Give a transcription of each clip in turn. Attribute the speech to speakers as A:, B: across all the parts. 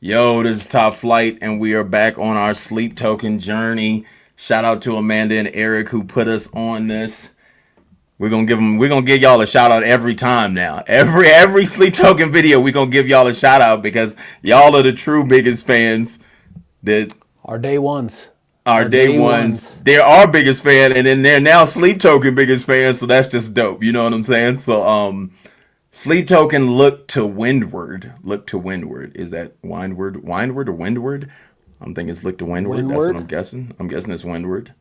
A: Yo, this is Top Flight, and we are back on our sleep token journey. Shout out to Amanda and Eric who put us on this. We're gonna give y'all a shout out every time now. Every sleep token video, we're gonna give y'all a shout out because y'all are the true biggest fans. That
B: Our day ones.
A: our
B: Our
A: day
B: day
A: ones.
B: ones.
A: They're our biggest fan, and then they're now sleep token biggest fans. So that's just dope. You know what I'm saying? So sleep token, look to windward. Look to windward. Is that windward or windward? I'm thinking it's look to windward. That's what
B: Windward.
A: I'm guessing. I'm guessing it's windward.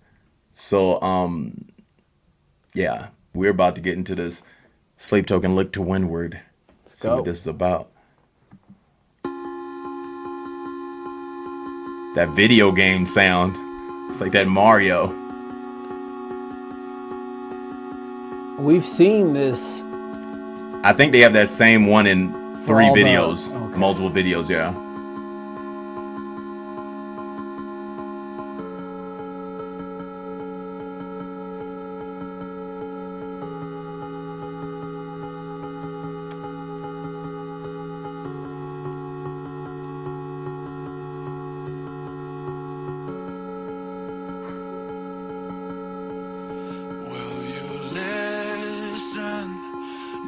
A: So yeah, we're about to get into this sleep token, look to windward. See
B: Go.
A: what this is about. That video game sound. It's like that Mario.
B: We've seen this.
A: I think they have that same one in
B: For
A: three
B: all the-
A: videos,
B: okay.
A: multiple videos, yeah.
C: Will you listen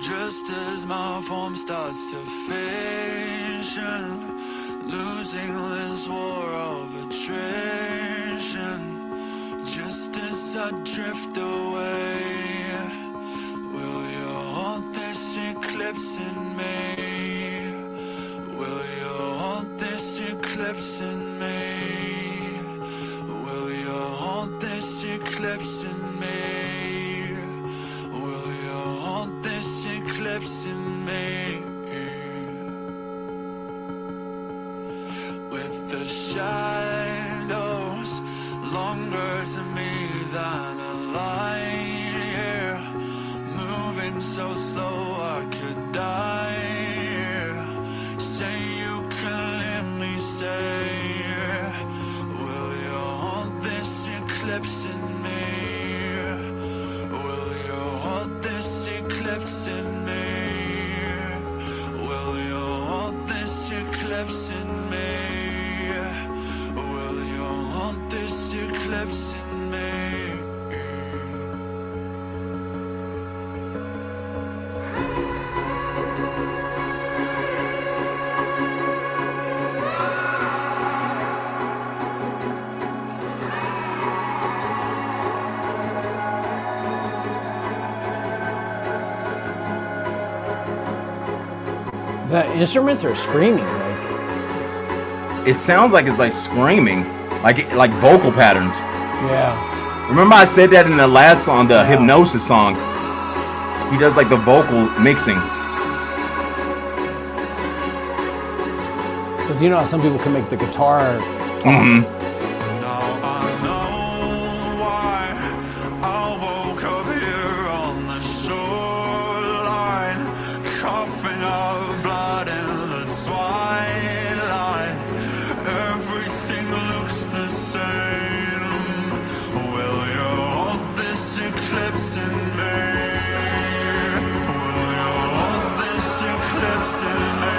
C: just as my form starts to fission, losing this war of attrition, just as I drift away? Will you hold this eclipse in me? Will you hold this eclipse in me? Will you hold this eclipse in me? Will you hold this eclipse in me? With the shadows longer to me than a light year, moving so slow I could die here. Say you can hear me say, will you hold this eclipse in me? Will you hold this eclipse in me? Will you hold this eclipse in me? Will you hold this eclipse in me?
B: Is that instruments or screaming? Like,
A: It sounds like it's like screaming, like vocal patterns.
B: yeah.
A: Remember I said that in the last song, the Hypnosis song. He does like the vocal mixing.
B: Because you know how some people can make the guitar talk.
A: Mm-hmm.
C: Now I know why I woke up here on the shoreline, coughing up blood in the twilight. Everything looks the same. Will you hold this eclipse in me? Will you hold this eclipse in me?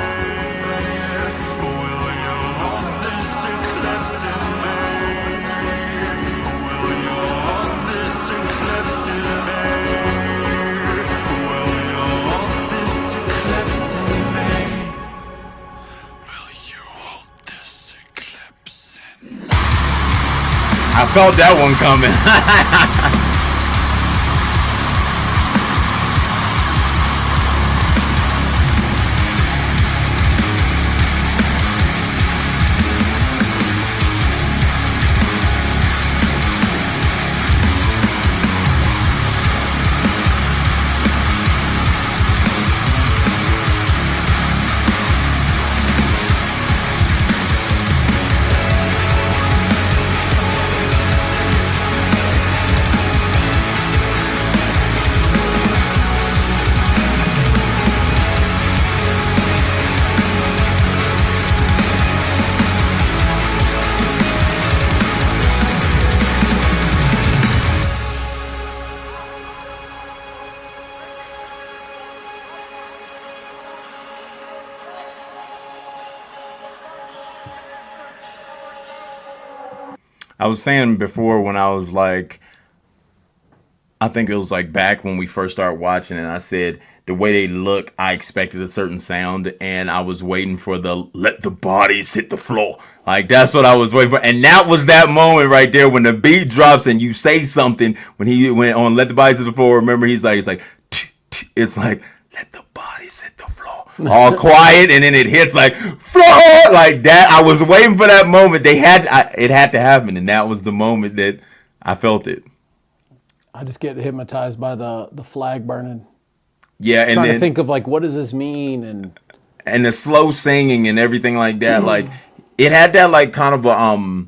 C: Will you hold this eclipse in me? Will you hold this eclipse in me? Will you hold this eclipse in me? Will you hold this eclipse in me?
A: I felt that one coming. I was saying before when I was like, I think it was like back when we first started watching, and I said the way they look, I expected a certain sound, and I was waiting for the let the bodies hit the floor. Like that's what I was waiting for, and that was that moment right there when the beat drops and you say something when he went on let the bodies hit the floor. Remember, he's like, it's like let the bodies hit the floor, all quiet, and then it hits like floor like that. I was waiting for that moment. It had to happen, and that was the moment that I felt it.
B: I just get hypnotized by the flag burning.
A: Yeah, and
B: Trying
A: then
B: to think of like what does this mean
A: and the slow singing and everything like that. Like it had that like kind of a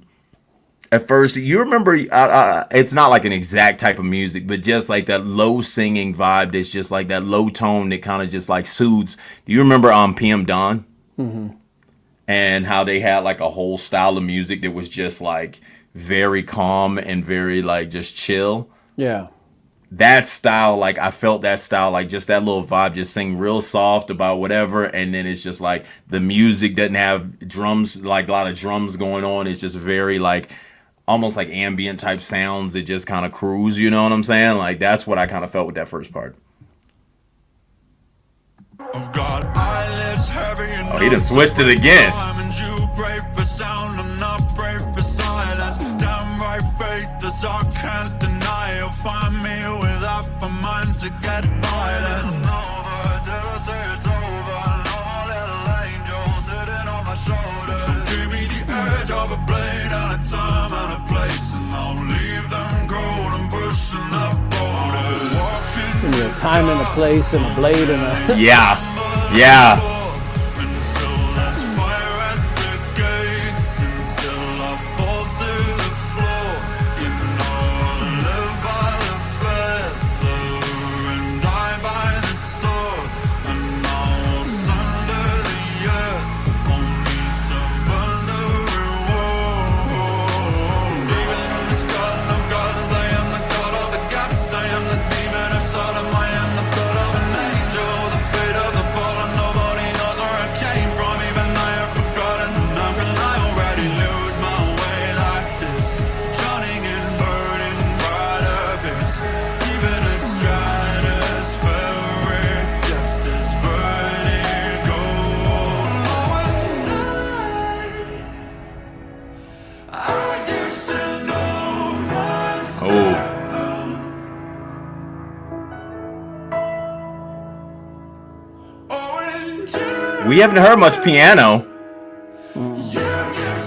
A: at first you remember it's not like an exact type of music, but just like that low singing vibe. That's just like that low tone that kind of just like soothes. Do you remember PM Dawn? And how they had like a whole style of music that was just like very calm and very like just chill.
B: Yeah.
A: That style, like I felt that style, like just that little vibe, just sing real soft about whatever, and then it's just like the music doesn't have drums, like a lot of drums going on. It's just very like almost like ambient type sounds that just kind of cruise, you know what I'm saying? Like that's what I kind of felt with that first part.
C: I've got eyelids heavy enough.
A: Oh, he done switched it again.
C: And you brave for sound, I'm not brave for silence. Damn right, faith as I can't deny. You'll find me with half a mind to get violent. Till I say it's over. No little angel sitting on my shoulder. So give me the edge of a blade and a time and a place, and I'll leave them cold and pushing up borders.
B: Give me a time and a place and a blade and a
A: Yeah.
C: Until there's fire at the gates, until I fall to the floor. You know I'll live by the feather and die by the sword. And I'll sunder the earth, only to burn the reward. Even in this garden of gardens, I am the god of the gaps. I am the demon of Sodom. I am the blood of an angel, the fate of the fallen. Nobody knows where I came from, even I have forgotten. How can I already lose my way like this? Drowning in burning bright abyss. Even at stratospheric depths, this vertigo. I used to know myself.
A: We haven't heard much piano.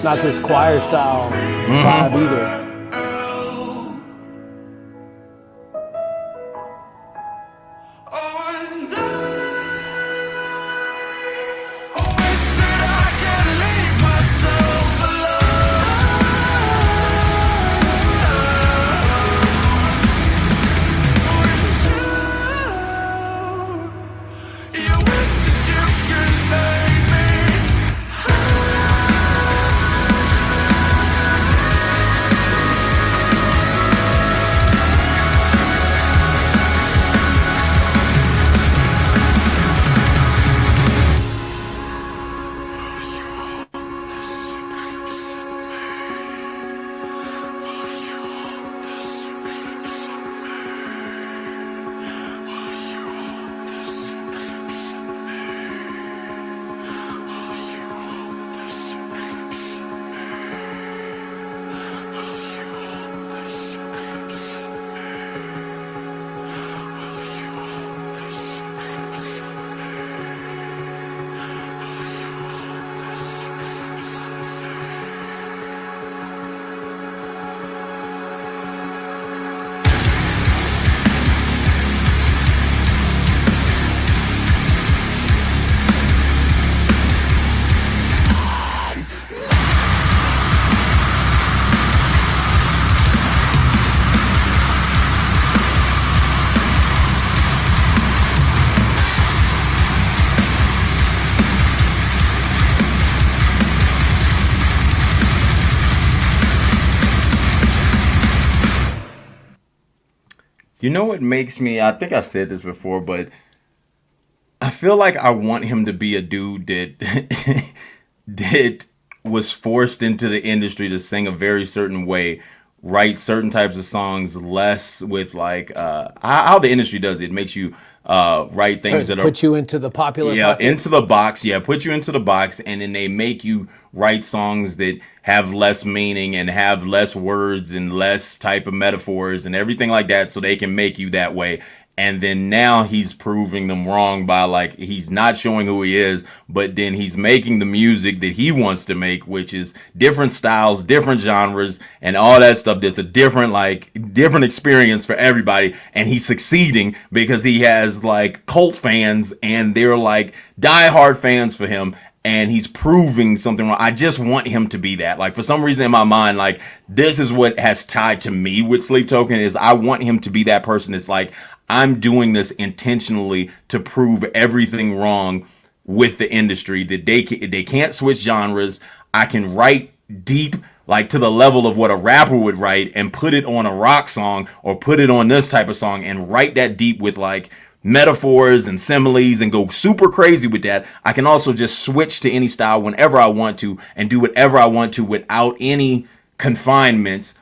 B: not this choir style vibe either.
A: You know what makes me, I think I've said this before, but I feel like I want him to be a dude that that was forced into the industry to sing a very certain way, write certain types of songs less with like how the industry does it. It makes you write things that
B: put you into the popular bucket.
A: into the box. Yeah, put you into the box, and then they make you write songs that have less meaning and have less words and less type of metaphors and everything like that, so they can make you that way. And then now he's proving them wrong by like he's not showing who he is, but then he's making the music that he wants to make, which is different styles, different genres, and all that stuff. That's a different experience for everybody. And he's succeeding because he has like cult fans and they're like diehard fans for him. And he's proving something wrong. I just want him to be that. Like for some reason in my mind, like this is what has tied to me with Sleep Token is I want him to be that person that's like, I'm doing this intentionally to prove everything wrong with the industry, that they can't switch genres. I can write deep, like to the level of what a rapper would write and put it on a rock song or put it on this type of song and write that deep with like metaphors and similes and go super crazy with that. I can also just switch to any style whenever I want to and do whatever I want to without any confinements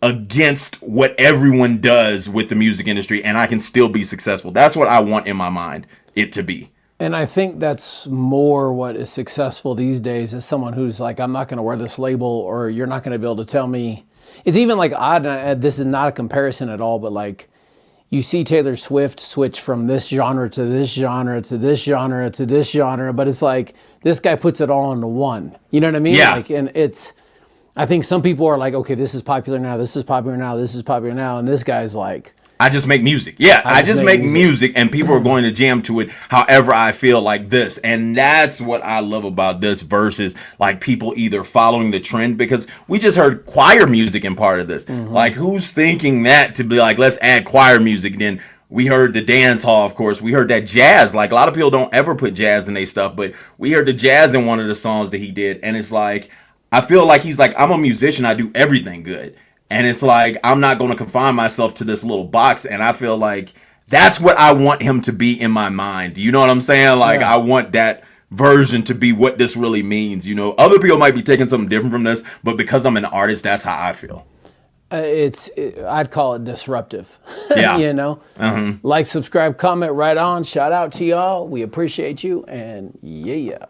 A: against what everyone does with the music industry, and I can still be successful. That's what I want in my mind it to be.
B: And I think that's more what is successful these days is someone who's like, I'm not going to wear this label, or you're not going to be able to tell me. It's even like odd, and this is not a comparison at all, but like you see Taylor Swift switch from this genre to this genre to this genre to this genre, but it's like this guy puts it all into one. You know what I mean?
A: Yeah.
B: Like, and I think some people are like, okay, this is popular now, this is popular now, this is popular now, and this guy's like,
A: I just make music. Yeah, I just make music and people are going to jam to it however I feel like this. And that's what I love about this versus like people either following the trend, because we just heard choir music in part of this. Like who's thinking that to be like, let's add choir music? Then we heard the dance hall, of course. We heard that jazz. Like a lot of people don't ever put jazz in their stuff, but we heard the jazz in one of the songs that he did. And it's like, I feel like he's like, I'm a musician. I do everything good. And it's like, I'm not going to confine myself to this little box. And I feel like that's what I want him to be in my mind. You know what I'm saying? Like, I want that version to be what this really means. You know, other people might be taking something different from this, but because I'm an artist, that's how I feel.
B: I'd call it disruptive.
A: Yeah.
B: You know? Like, subscribe, comment, right on. Shout out to y'all. We appreciate you. And yeah.